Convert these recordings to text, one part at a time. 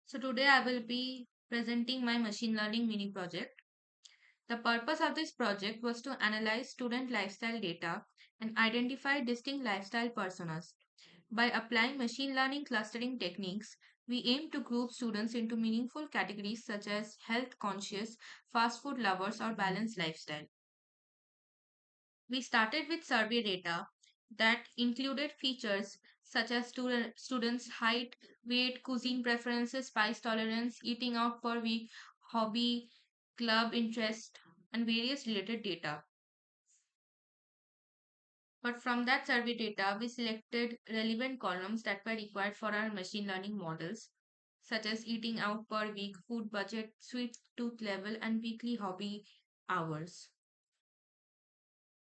So today I will be presenting my machine learning mini project. The purpose of this project was to analyze student lifestyle data and identify distinct lifestyle personas. By applying machine learning clustering techniques, we aim to group students into meaningful categories such as health conscious, fast food lovers, or balanced lifestyle. We started with survey data that included features such as students' height, weight, cuisine preferences, spice tolerance, eating out per week, hobby, club interest, and various related data. But from that survey data, we selected relevant columns that were required for our machine learning models, such as eating out per week, food budget, sweet tooth level, and weekly hobby hours.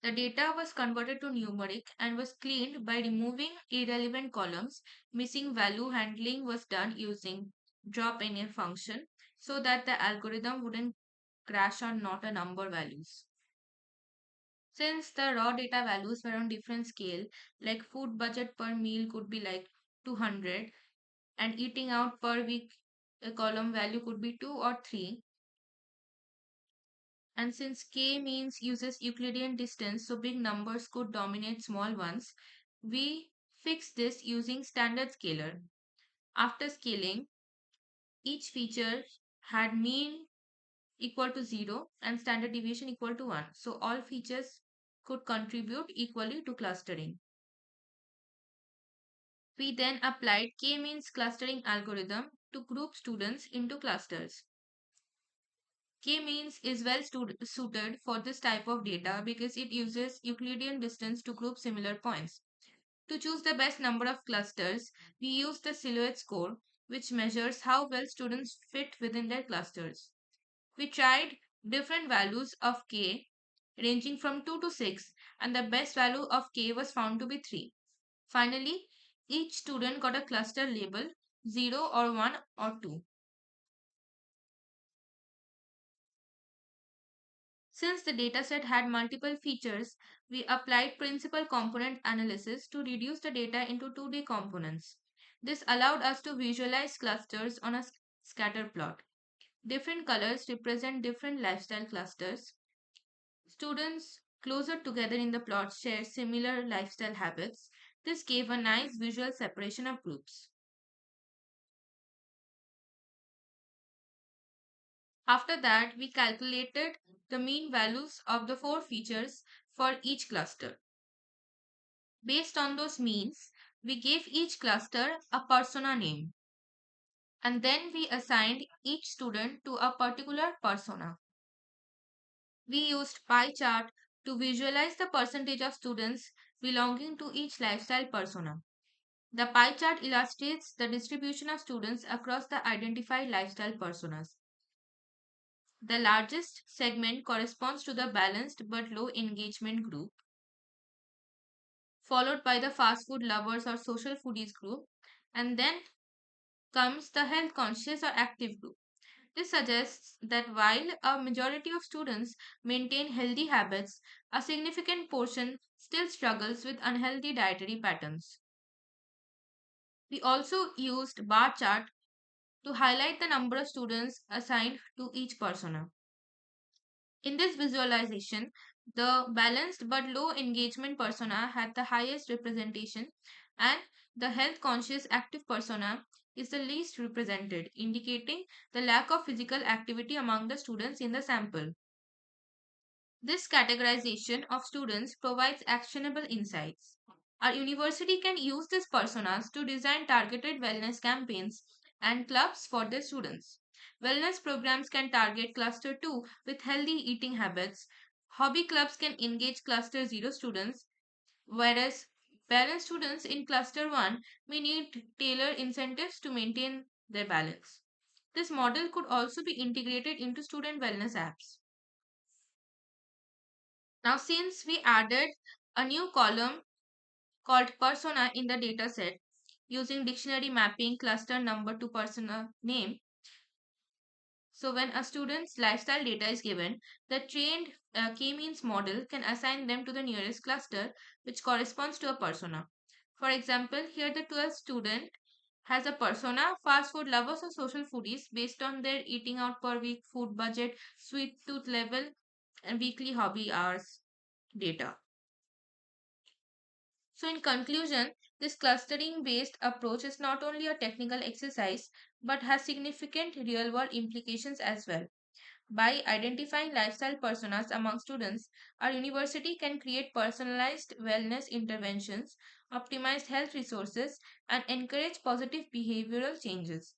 The data was converted to numeric and was cleaned by removing irrelevant columns. Missing value handling was done using drop in a function so that the algorithm wouldn't crash on not a number values. Since the raw data values were on different scale, like food budget per meal could be like 200 and eating out per week a column value could be 2 or 3, and since k means uses Euclidean distance, so big numbers could dominate small ones, we fix this using standard scaler. After scaling, each feature had mean equal to 0 and standard deviation equal to 1. So all features could contribute equally to clustering. We then applied k-means clustering algorithm to group students into clusters. K-means is well suited for this type of data because it uses Euclidean distance to group similar points. To choose the best number of clusters, we use the silhouette score, which measures how well students fit within their clusters. We tried different values of k ranging from 2 to 6, and the best value of k was found to be 3. Finally, each student got a cluster label 0 or 1 or 2. Since the dataset had multiple features, we applied principal component analysis to reduce the data into 2D components. This allowed us to visualize clusters on a scatter plot. Different colors represent different lifestyle clusters. Students closer together in the plot share similar lifestyle habits. This gave a nice visual separation of groups. After that, we calculated the mean values of the four features for each cluster. Based on those means, we gave each cluster a persona name, and then we assigned each student to a particular persona. We used pie chart to visualize the percentage of students belonging to each lifestyle persona. The pie chart illustrates the distribution of students across the identified lifestyle personas. The largest segment corresponds to the balanced but low engagement group, followed by the fast food lovers or social foodies group, and then comes the health conscious or active group. This suggests that while a majority of students maintain healthy habits, a significant portion still struggles with unhealthy dietary patterns. We also used bar chart to highlight the number of students assigned to each persona. In this visualization, the balanced but low engagement persona had the highest representation, and the health conscious active persona is the least represented, indicating the lack of physical activity among the students in the sample. This categorization of students provides actionable insights. Our university can use these personas to design targeted wellness campaigns and clubs for their students. Wellness programs can target cluster 2 with healthy eating habits. Hobby clubs can engage cluster 0 students, whereas balanced students in cluster 1 may need tailored incentives to maintain their balance. This model could also be integrated into student wellness apps. Now, since we added a new column called persona in the dataset using dictionary mapping cluster number to persona name, so when a student's lifestyle data is given, the trained k-means model can assign them to the nearest cluster which corresponds to a persona. For example, here the 12th student has a persona, fast food lovers or social foodies, based on their eating out per week, food budget, sweet tooth level, and weekly hobby hours data. So, in conclusion, this clustering based approach is not only a technical exercise but has significant real world implications as well. By identifying lifestyle personas among students, our university can create personalized wellness interventions, optimize health resources, and encourage positive behavioral changes.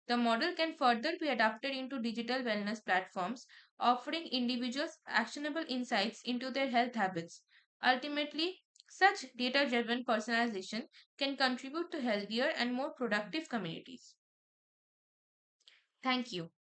The model can further be adapted into digital wellness platforms, offering individuals actionable insights into their health habits. Ultimately, such data driven personalization can contribute to healthier and more productive communities. Thank you.